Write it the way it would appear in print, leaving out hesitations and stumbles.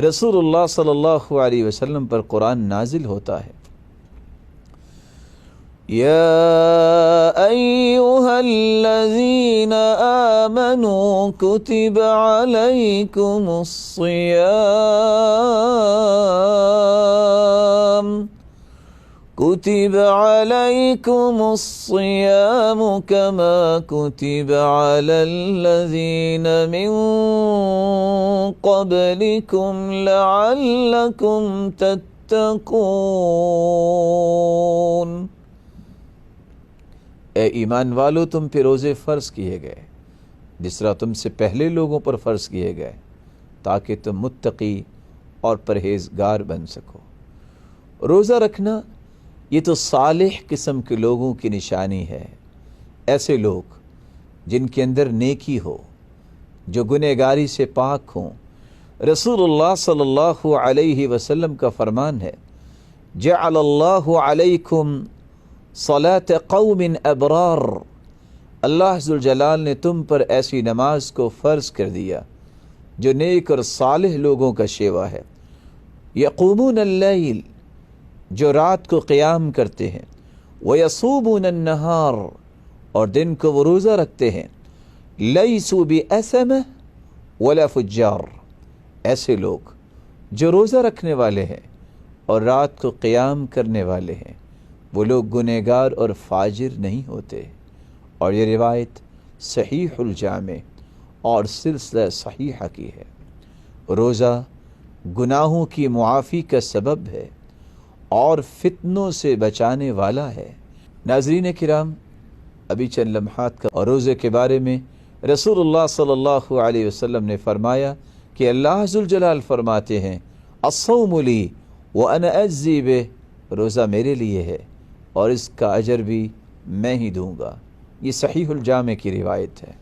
رسول اللہ صلی اللہ علیہ وسلم پر قرآن نازل ہوتا ہے۔ یا ایہا الذین آمنوا کتب علیکم الصیام كتب عليكم الصيام كما كتب على الذين من قبلكم لعلكم تتقون۔ اے ایمان والو، تم پہ روزے فرض کیے گئے جس طرح تم سے پہلے لوگوں پر فرض کیے گئے، تاکہ تم متقی اور پرہیزگار بن سکو۔ روزہ رکھنا یہ تو صالح قسم کے لوگوں کی نشانی ہے، ایسے لوگ جن کے اندر نیکی ہو، جو گنہگاری سے پاک ہوں۔ رسول اللہ صلی اللہ علیہ وسلم کا فرمان ہے، جعل اللہ علیکم صلاة قوم ابرار، اللہ ذوالجلال نے تم پر ایسی نماز کو فرض کر دیا جو نیک اور صالح لوگوں کا شیوا ہے۔ یقومون اللیل، جو رات کو قیام کرتے ہیں، وَيَصُومُونَ النَّهَارَ، اور دن کو وہ روزہ رکھتے ہیں، لَيْسُوا بِأَثَمَةٍ وَلَا فُجَّارٍ، ایسے لوگ جو روزہ رکھنے والے ہیں اور رات کو قیام کرنے والے ہیں، وہ لوگ گنہگار اور فاجر نہیں ہوتے۔ اور یہ روایت صحیح الجامع اور سلسلہ صحیحہ کی ہے۔ روزہ گناہوں کی معافی کا سبب ہے اور فتنوں سے بچانے والا ہے۔ ناظرین کرام، ابھی چند لمحات کا اور روزے کے بارے میں رسول اللہ صلی اللہ علیہ وسلم نے فرمایا کہ اللہ ذوالجلال فرماتے ہیں، الصوم لی وانا اجزی بہ، روزہ میرے لیے ہے اور اس کا اجر بھی میں ہی دوں گا۔ یہ صحیح الجامع کی روایت ہے۔